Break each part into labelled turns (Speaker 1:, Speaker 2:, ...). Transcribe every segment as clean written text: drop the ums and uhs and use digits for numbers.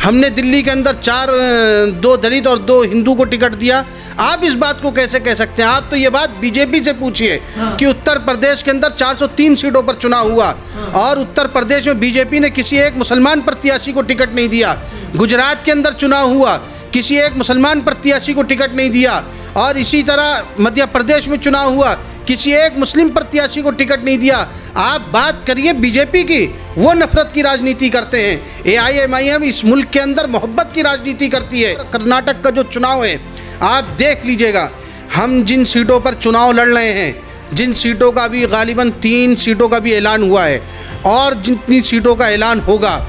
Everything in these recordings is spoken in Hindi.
Speaker 1: हमने दिल्ली के अंदर दो दलित और 2 हिंदू को टिकट दिया। आप इस बात को कैसे कह सकते हैं? आप तो ये बात बीजेपी से पूछिए कि उत्तर प्रदेश के अंदर 403 सीटों पर चुनाव हुआ और उत्तर प्रदेश में बीजेपी ने किसी एक मुसलमान प्रत्याशी को टिकट नहीं दिया। गुजरात के अंदर चुनाव हुआ, किसी एक मुसलमान प्रत्याशी को टिकट नहीं दिया। और इसी तरह मध्य प्रदेश में चुनाव हुआ, किसी एक मुस्लिम प्रत्याशी को टिकट नहीं दिया। आप बात करिए बीजेपी की, वो नफरत की राजनीति करते हैं। AIMIM इस मुल्क के अंदर मोहब्बत की राजनीति करती है। कर्नाटक का जो चुनाव है आप देख लीजिएगा, हम जिन सीटों पर चुनाव लड़ रहे हैं, जिन सीटों का भी गालिबन 3 सीटों का भी ऐलान हुआ है और जितनी सीटों का ऐलान होगा,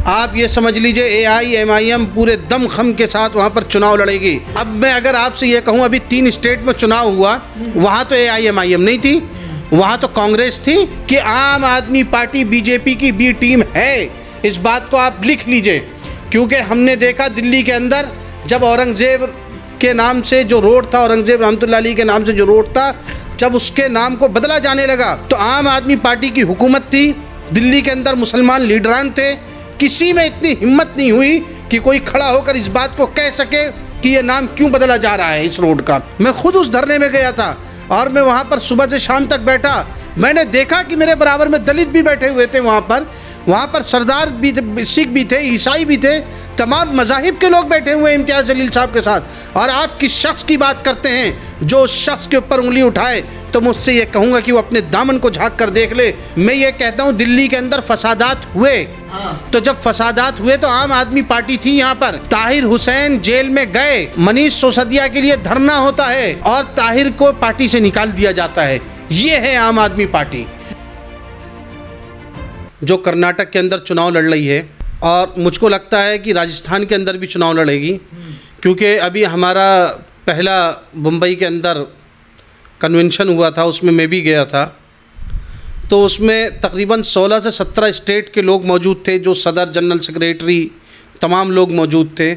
Speaker 1: आप ये समझ लीजिए AIMIM पूरे दम खम के साथ वहाँ पर चुनाव लड़ेगी। अब मैं अगर आपसे ये कहूँ, अभी 3 स्टेट में चुनाव हुआ, वहाँ तो AIMIM नहीं थी, वहाँ तो कांग्रेस थी। कि आम आदमी पार्टी बीजेपी की बी टीम है, इस बात को आप लिख लीजिए। क्योंकि हमने देखा दिल्ली के अंदर जब औरंगज़ेब के नाम से जो रोड था, औरंगज़ेब रहमतुल्लाह अलैह के नाम से जो रोड था, जब उसके नाम को बदला जाने लगा तो आम आदमी पार्टी की हुकूमत थी, दिल्ली के अंदर मुसलमान लीडरान थे, किसी में इतनी हिम्मत नहीं हुई कि कोई खड़ा होकर इस बात को कह सके कि ये नाम क्यों बदला जा रहा है इस रोड का। मैं खुद उस धरने में गया था और मैं वहाँ पर सुबह से शाम तक बैठा। मैंने देखा कि मेरे बराबर में दलित भी बैठे हुए थे वहाँ पर सरदार भी, सिख भी थे, ईसाई भी थे, तमाम मज़ाहिब के लोग बैठे हुए इम्तियाज़ जलील साहब के साथ। और आप किस शख्स की बात करते हैं? जो शख्स के ऊपर उंगली उठाए तो मुझसे ये कहूँगा कि वो अपने दामन को झाँक कर देख ले। मैं ये कहता हूँ दिल्ली के अंदर फसादात हुए, तो जब फसादात हुए तो आम आदमी पार्टी थी यहाँ पर। ताहिर हुसैन जेल में गए, मनीष सिसोदिया के लिए धरना होता है और ताहिर को पार्टी से निकाल दिया जाता है। ये है आम आदमी पार्टी जो कर्नाटक के अंदर चुनाव लड़ रही है। और मुझको लगता है कि राजस्थान के अंदर भी चुनाव लड़ेगी, क्योंकि अभी हमारा पहला मुंबई के अंदर कन्वेंशन हुआ था, उसमें मैं भी गया था। तो उसमें तकरीबन 16 से 17 स्टेट के लोग मौजूद थे, जो सदर, जनरल सेक्रेटरी, तमाम लोग मौजूद थे।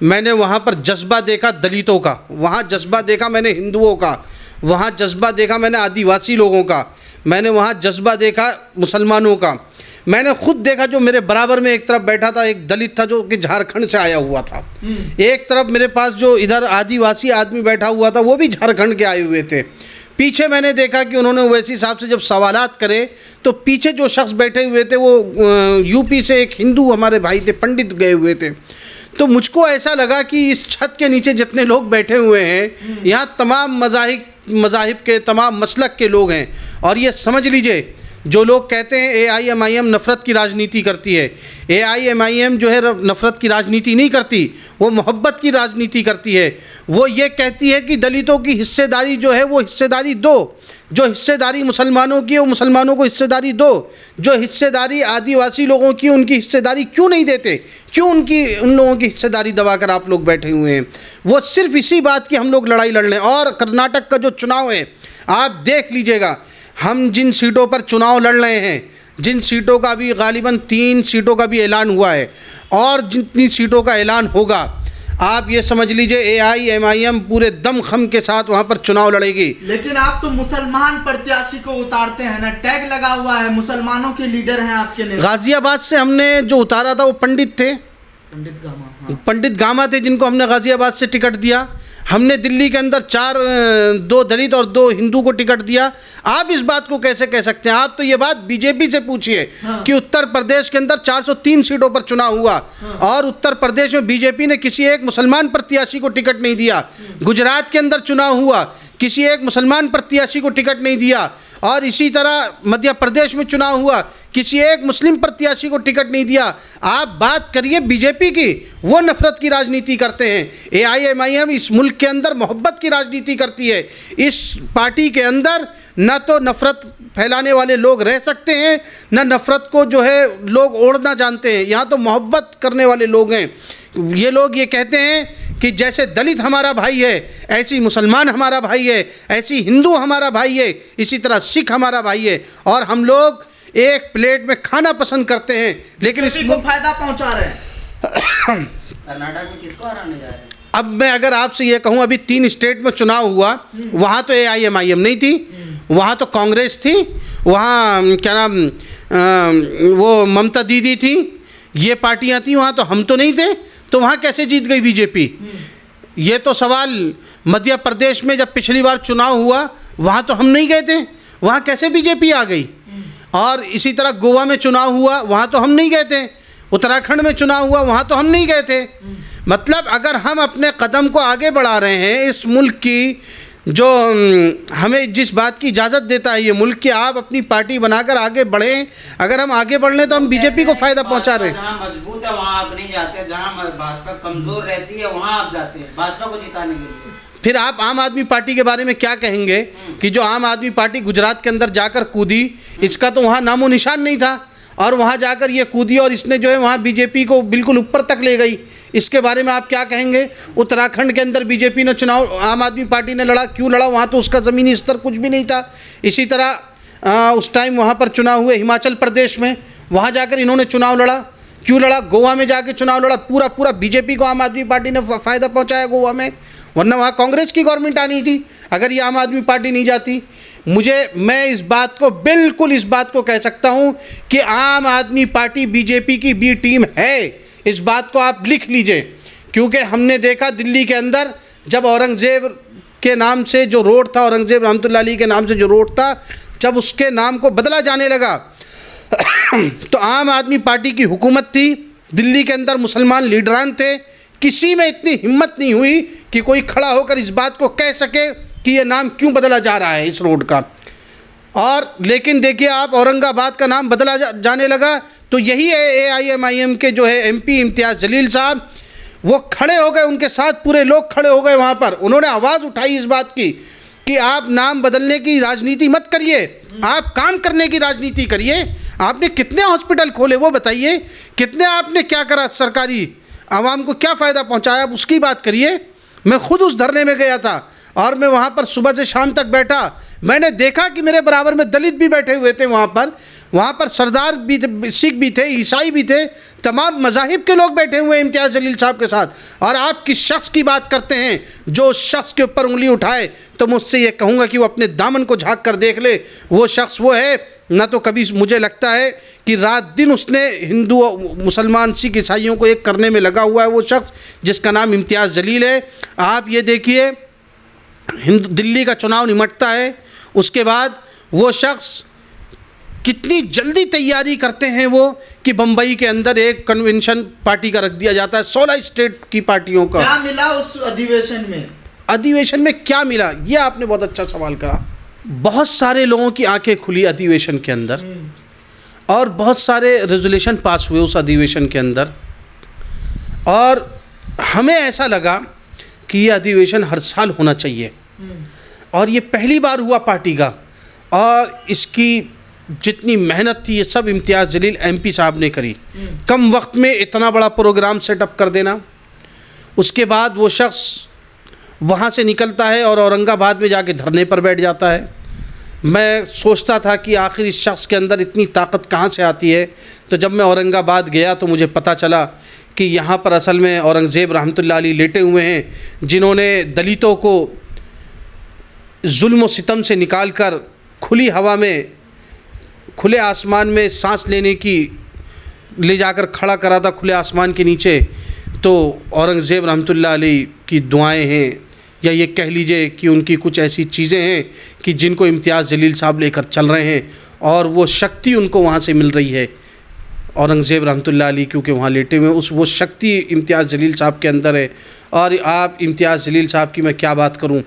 Speaker 1: मैंने वहाँ पर जज्बा देखा दलितों का, वहाँ जज्बा देखा मैंने हिंदुओं का, वहाँ जज्बा देखा मैंने आदिवासी लोगों का, मैंने वहाँ जज्बा देखा मुसलमानों का। मैंने खुद देखा, जो मेरे बराबर में एक तरफ बैठा था एक दलित था जो कि झारखंड से आया हुआ था, एक तरफ मेरे पास जो इधर आदिवासी आदमी बैठा हुआ था वो भी झारखंड के आए हुए थे। पीछे मैंने देखा कि उन्होंने ओवैसी साहब से जब सवालात करे तो पीछे जो शख्स बैठे हुए थे वो यूपी से एक हिंदू हमारे भाई थे, पंडित गए हुए थे। तो मुझको ऐसा लगा कि इस छत के नीचे जितने लोग बैठे हुए हैं, यहाँ तमाम मज़ाहिब के, तमाम मसलक के लोग हैं। और ये समझ लीजिए, जो लोग कहते हैं AIMIM नफ़रत की राजनीति करती है, AIMIM जो है नफ़रत की राजनीति नहीं करती, वो मोहब्बत की राजनीति करती है। वो ये कहती है कि दलितों की हिस्सेदारी जो है वो हिस्सेदारी दो, जो हिस्सेदारी मुसलमानों की है वो मुसलमानों को हिस्सेदारी दो, जो हिस्सेदारी आदिवासी लोगों की उनकी हिस्सेदारी क्यों नहीं देते? क्यों उन लोगों की हिस्सेदारी दबाकर आप लोग बैठे हुए हैं? वो सिर्फ इसी बात की हम लोग लड़ाई लड़ रहे हैं। और कर्नाटक का जो चुनाव है आप देख लीजिएगा, हम जिन सीटों पर चुनाव लड़ रहे हैं, जिन सीटों का भी गालिबन 3 सीटों का भी ऐलान हुआ है और जितनी सीटों का ऐलान होगा, आप ये समझ लीजिए AIMIM पूरे दम खम के साथ वहाँ पर चुनाव लड़ेगी।
Speaker 2: लेकिन आप तो मुसलमान प्रत्याशी को उतारते हैं ना, टैग लगा हुआ है, मुसलमानों के लीडर हैं आपके नेता।
Speaker 1: गाजियाबाद से हमने जो उतारा था वो पंडित थे, पंडित गामा थे, जिनको हमने गाजियाबाद से टिकट दिया। हमने दिल्ली के अंदर 2 दलित और 2 हिंदू को टिकट दिया। आप इस बात को कैसे कह सकते हैं? आप तो ये बात बीजेपी से पूछिए कि उत्तर प्रदेश के अंदर 403 सीटों पर चुनाव हुआ और उत्तर प्रदेश में बीजेपी ने किसी एक मुसलमान प्रत्याशी को टिकट नहीं दिया। गुजरात के अंदर चुनाव हुआ, किसी एक मुसलमान प्रत्याशी को टिकट नहीं दिया। और इसी तरह मध्य प्रदेश में चुनाव हुआ, किसी एक मुस्लिम प्रत्याशी को टिकट नहीं दिया। आप बात करिए बीजेपी की, वो नफरत की राजनीति करते हैं। AIMIM इस मुल्क के अंदर मोहब्बत की राजनीति करती है। इस पार्टी के अंदर न तो नफ़रत फैलाने वाले लोग रह सकते हैं, न नफ़रत को जो है लोग ओढ़ना जानते हैं। यहाँ तो मोहब्बत करने वाले लोग हैं। ये लोग ये कहते हैं कि जैसे दलित हमारा भाई है, ऐसी मुसलमान हमारा भाई है, ऐसी हिंदू हमारा भाई है, इसी तरह सिख हमारा भाई है। और हम लोग एक प्लेट में खाना पसंद करते हैं, लेकिन
Speaker 2: इसको फायदा पहुंचा रहे हैं।
Speaker 3: कर्नाटक में किसको हराने जा रहे हैं?
Speaker 1: अब मैं अगर आपसे ये कहूँ, अभी 3 स्टेट में चुनाव हुआ, वहाँ तो AIMIM नहीं थी, वहाँ तो कांग्रेस थी, वहाँ क्या नाम वो ममता दीदी थी, ये पार्टियां थी वहाँ तो हम तो नहीं थे, तो वहाँ कैसे जीत गई बीजेपी? ये तो सवाल मध्य प्रदेश में जब पिछली बार चुनाव हुआ वहाँ तो हम नहीं गए थे, वहाँ कैसे बीजेपी आ गई? और इसी तरह गोवा में चुनाव हुआ वहाँ तो हम नहीं गए थे, उत्तराखंड में चुनाव हुआ वहाँ तो हम नहीं गए थे। मतलब अगर हम अपने कदम को आगे बढ़ा रहे हैं, इस मुल्क की जो हमें जिस बात की इजाज़त देता है ये मुल्क कि आप अपनी पार्टी बनाकर आगे बढ़ें, अगर हम आगे बढ़ लें तो हम बीजेपी को फ़ायदा पहुंचा रहे हैं।
Speaker 3: जहाँ मजबूत है वहाँ आप नहीं जाते, जहाँ भाजपा कमज़ोर रहती है वहाँ आप जाते हैं भाजपा को जिताने के लिए।
Speaker 1: फिर आप आम आदमी पार्टी के बारे में क्या कहेंगे कि जो आम आदमी पार्टी गुजरात के अंदर जाकर कूदी, इसका तो वहाँ नामो निशान नहीं था और वहाँ जाकर ये कूदी और इसने जो है वहाँ बीजेपी को बिल्कुल ऊपर तक ले गई, इसके बारे में आप क्या कहेंगे? उत्तराखंड के अंदर बीजेपी ने चुनाव, आम आदमी पार्टी ने लड़ा, क्यों लड़ा? वहाँ तो उसका ज़मीनी स्तर कुछ भी नहीं था। इसी तरह उस टाइम वहाँ पर चुनाव हुए हिमाचल प्रदेश में, वहाँ जाकर इन्होंने चुनाव लड़ा, क्यों लड़ा? गोवा में जाके चुनाव लड़ा, पूरा बीजेपी को आम आदमी पार्टी ने फ़ायदा पहुँचाया गोवा में, वरना वहाँ कांग्रेस की गवर्नमेंट आनी थी अगर ये आम आदमी पार्टी नहीं जाती। मैं इस बात को बिल्कुल इस बात को कह सकता हूँ कि आम आदमी पार्टी बीजेपी की बी टीम है, इस बात को आप लिख लीजिए। क्योंकि हमने देखा दिल्ली के अंदर जब औरंगज़ेब के नाम से जो रोड था, औरंगज़ेब रहमतुल्लाह अलैह के नाम से जो रोड था, जब उसके नाम को बदला जाने लगा तो आम आदमी पार्टी की हुकूमत थी, दिल्ली के अंदर मुसलमान लीडरान थे, किसी में इतनी हिम्मत नहीं हुई कि कोई खड़ा होकर इस बात को कह सके कि ये नाम क्यों बदला जा रहा है इस रोड का। और लेकिन देखिए आप, औरंगाबाद का नाम बदला जाने लगा तो यही AIMIM के जो है MP इम्तियाज़ जलील साहब, वो खड़े हो गए, उनके साथ पूरे लोग खड़े हो गए वहाँ पर। उन्होंने आवाज़ उठाई इस बात की कि आप नाम बदलने की राजनीति मत करिए, आप काम करने की राजनीति करिए। आपने कितने हॉस्पिटल खोले वो बताइए, कितने आपने क्या करा, सरकारी आवाम को क्या फ़ायदा पहुँचाया, उसकी बात करिए। मैं खुद उस धरने में गया था और मैं वहाँ पर सुबह से शाम तक बैठा, मैंने देखा कि मेरे बराबर में दलित भी बैठे हुए थे वहाँ पर सरदार भी, सिख भी थे, ईसाई भी थे, तमाम मज़ाहिब के लोग बैठे हुए हैं इम्तियाज़ जलील साहब के साथ। और आप किस शख्स की बात करते हैं? जो शख्स के ऊपर उंगली उठाए तो मुझसे ये कहूँगा कि वो अपने दामन को झाँक कर देख ले, वो शख्स वो है ना। तो कभी मुझे लगता है कि रात दिन उसने हिंदू मुसलमान सिख ईसाइयों को एक करने में लगा हुआ है वो शख्स, जिसका नाम इम्तियाज़ जलील है। आप ये देखिए, दिल्ली का चुनाव निमटता है, उसके बाद वो शख्स कितनी जल्दी तैयारी करते हैं वो कि बम्बई के अंदर एक कन्वेंशन पार्टी का रख दिया जाता है, 16 स्टेट की पार्टियों का।
Speaker 2: क्या मिला उस अधिवेशन में?
Speaker 1: अधिवेशन में क्या मिला, ये आपने बहुत अच्छा सवाल करा। बहुत सारे लोगों की आंखें खुली अधिवेशन के अंदर और बहुत सारे रेजोल्यूशन पास हुए उस अधिवेशन के अंदर, और हमें ऐसा लगा कि ये अधिवेशन हर साल होना चाहिए और ये पहली बार हुआ पार्टी का, और इसकी जितनी मेहनत थी ये सब इम्तियाज़ जलील MP साहब ने करी। कम वक्त में इतना बड़ा प्रोग्राम सेटअप कर देना। उसके बाद वो शख्स वहाँ से निकलता है और औरंगाबाद में जाके धरने पर बैठ जाता है। मैं सोचता था कि आखिर इस शख्स के अंदर इतनी ताकत कहाँ से आती है। तो जब मैं औरंगाबाद गया तो मुझे पता चला कि यहाँ पर असल में औरंगज़ेब रहमतुल्लाह अलैह लेटे हुए हैं, जिन्होंने दलितों को जुल्म व सितम से निकाल कर खुली हवा में, खुले आसमान में सांस लेने की ले जाकर खड़ा करा था खुले आसमान के नीचे। तो औरंगज़ेब रहमतुल्लाह अलैह की दुआएं हैं, या ये कह लीजिए कि उनकी कुछ ऐसी चीज़ें हैं कि जिनको इम्तियाज़ जलील साहब लेकर चल रहे हैं, और वो शक्ति उनको वहाँ से मिल रही है। औरंगज़ेब रहमतुल्लाह अलैह क्योंकि वहाँ लेटे हुए, वो शक्ति इम्तियाज़ जलील साहब के अंदर है। और आप इम्तियाज़ जलील साहब की मैं क्या बात करूँ,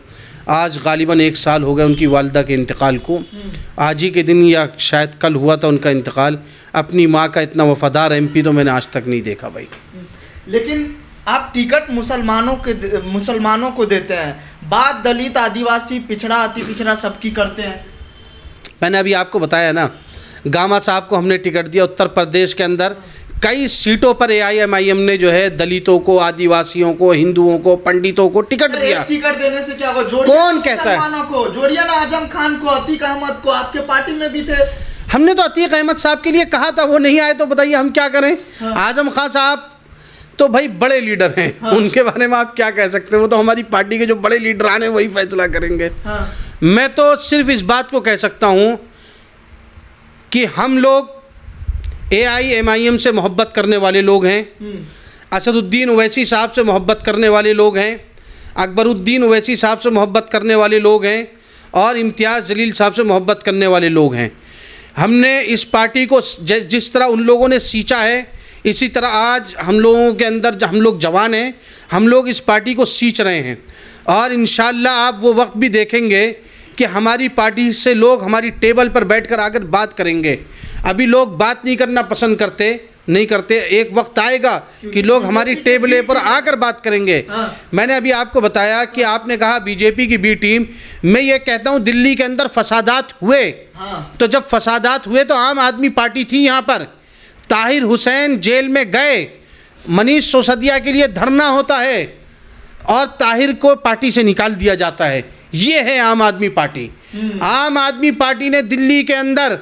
Speaker 1: आज गालिबन 1 साल हो गया उनकी वालिदा के इंतकाल को। आज ही के दिन या शायद कल हुआ था उनका इंतकाल। अपनी माँ का इतना वफ़ादार MP तो मैंने आज तक नहीं देखा भाई।
Speaker 2: लेकिन आप टिकट मुसलमानों को देते हैं, बात दलित, आदिवासी, पिछड़ा, अति पिछड़ा सबकी करते हैं।
Speaker 1: मैंने अभी आपको बताया ना, गामा साहब को हमने टिकट दिया। उत्तर प्रदेश के अंदर कई सीटों पर AIMIM ने जो है दलितों को, आदिवासियों को, हिंदुओं को, पंडितों को टिकट दिया।
Speaker 2: टिकट देने से क्या होगा?
Speaker 1: कौन कहता है?
Speaker 2: जोड़िए ना आजम खान को, अतीक अहमद को, आपके पार्टी में भी थे।
Speaker 1: हमने तो अतीक अहमद साहब के लिए कहा था, वो नहीं आए तो बताइए हम क्या करें।
Speaker 2: हाँ।
Speaker 1: आजम खान साहब तो भाई बड़े लीडर हैं। हाँ। उनके बारे में आप क्या कह सकते हैं, वो तो हमारी पार्टी के जो बड़े लीडरान हैं वही फैसला करेंगे।
Speaker 2: हाँ।
Speaker 1: मैं तो सिर्फ इस बात को कह सकता हूँ कि हम लोग AIMIM से मोहब्बत करने वाले लोग हैं, असदुद्दीन ओवैसी साहब से मोहब्बत करने वाले लोग हैं, अकबरुद्दीन ओवैसी साहब से मोहब्बत करने वाले लोग हैं और इम्तियाज़ जलील साहब से मोहब्बत करने वाले लोग हैं। हमने इस पार्टी को जिस तरह उन लोगों ने सींचा है, इसी तरह आज हम लोगों के अंदर, हम लोग जवान हैं, हम लोग इस पार्टी को सींच रहे हैं और इंशाअल्लाह आप वो वक्त भी देखेंगे कि हमारी पार्टी से लोग हमारी टेबल पर बैठकर आकर बात करेंगे। अभी लोग बात नहीं करना पसंद करते, एक वक्त आएगा कि लोग हमारी टेबल पर आकर बात करेंगे। मैंने अभी आपको बताया कि आपने कहा बीजेपी की बी टीम, मैं ये कहता हूँ दिल्ली के अंदर फसादात हुए, तो जब फसादात हुए तो आम आदमी पार्टी थी यहाँ पर। ताहिर हुसैन जेल में गए, मनीष सिसोदिया के लिए धरना होता है और ताहिर को पार्टी से निकाल दिया जाता है। ये है आम आदमी पार्टी। आम आदमी पार्टी ने दिल्ली के अंदर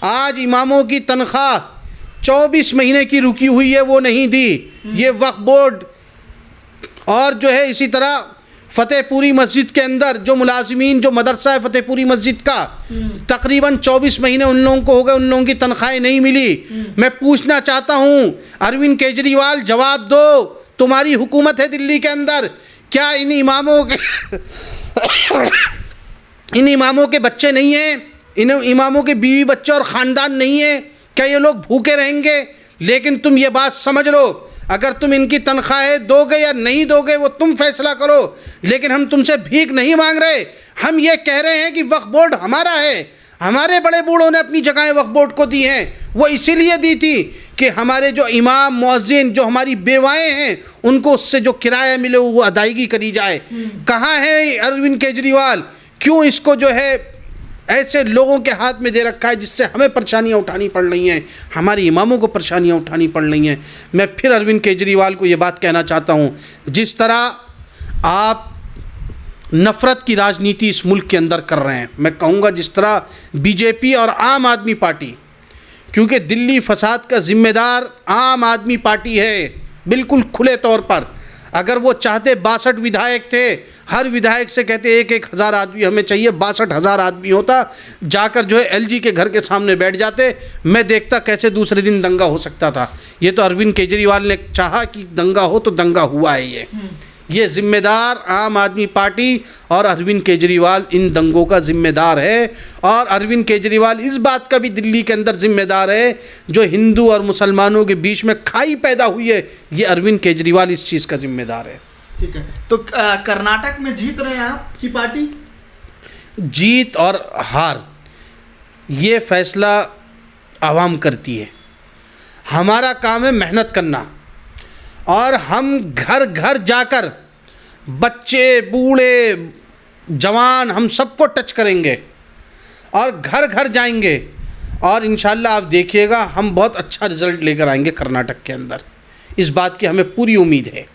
Speaker 1: आज इमामों की तनख्वाह 24 महीने की रुकी हुई है, वो नहीं दी। ये वक्फ बोर्ड और जो है इसी तरह फतेहपुरी मस्जिद के अंदर जो मुलाजिमीन, जो मदरसा है फतेहपुरी मस्जिद का, तकरीबन 24 महीने उन लोगों को हो गए, उन लोगों की तनख्वाहें नहीं मिली। मैं पूछना चाहता हूँ अरविंद केजरीवाल, जवाब दो, तुम्हारी हुकूमत है दिल्ली के अंदर, क्या इन इमामों के बच्चे नहीं हैं, इन इमामों के बीवी बच्चे और ख़ानदान नहीं है? क्या ये लोग भूखे रहेंगे? लेकिन तुम ये बात समझ लो, अगर तुम इनकी तनख्वाहें दोगे या नहीं दोगे वो तुम फैसला करो, लेकिन हम तुमसे भीख नहीं मांग रहे। हम ये कह रहे हैं कि वक्फ बोर्ड हमारा है, हमारे बड़े बूढ़ों ने अपनी जगहें वक्फ बोर्ड को दी हैं। वो इसीलिए दी थी कि हमारे जो इमाम, मुअज्जिन, जो हमारी बेवाएँ हैं, उनको उससे जो किराया मिले वो अदायगी करी जाए। कहाँ है अरविंद केजरीवाल? क्यों इसको जो है ऐसे लोगों के हाथ में दे रखा है जिससे हमें परेशानियां उठानी पड़ रही हैं, हमारे इमामों को परेशानियां उठानी पड़ रही हैं? मैं फिर अरविंद केजरीवाल को ये बात कहना चाहता हूँ, जिस तरह आप नफ़रत की राजनीति इस मुल्क के अंदर कर रहे हैं, मैं कहूँगा जिस तरह बीजेपी और आम आदमी पार्टी, क्योंकि दिल्ली फसाद का ज़िम्मेदार आम आदमी पार्टी है बिल्कुल खुले तौर पर। अगर वो चाहते 62 विधायक थे, हर विधायक से कहते 1,000 आदमी हमें चाहिए, 62,000 आदमी होता, जाकर जो है LG के घर के सामने बैठ जाते, मैं देखता कैसे दूसरे दिन दंगा हो सकता था। ये तो अरविंद केजरीवाल ने चाहा कि दंगा हो तो दंगा हुआ है। ये ज़िम्मेदार आम आदमी पार्टी और अरविंद केजरीवाल इन दंगों का ज़िम्मेदार है। और अरविंद केजरीवाल इस बात का भी दिल्ली के अंदर ज़िम्मेदार है, जो हिंदू और मुसलमानों के बीच में खाई पैदा हुई है, ये अरविंद केजरीवाल इस चीज़ का ज़िम्मेदार है।
Speaker 2: ठीक है, तो कर्नाटक में जीत रहे हैं आपकी पार्टी?
Speaker 1: जीत और हार ये फैसला आवाम करती है। हमारा काम है मेहनत करना और हम घर घर जाकर बच्चे, बूढ़े, जवान, हम सबको टच करेंगे और घर घर जाएंगे और इंशाल्लाह आप देखिएगा हम बहुत अच्छा रिज़ल्ट लेकर आएंगे कर्नाटक के अंदर। इस बात की हमें पूरी उम्मीद है।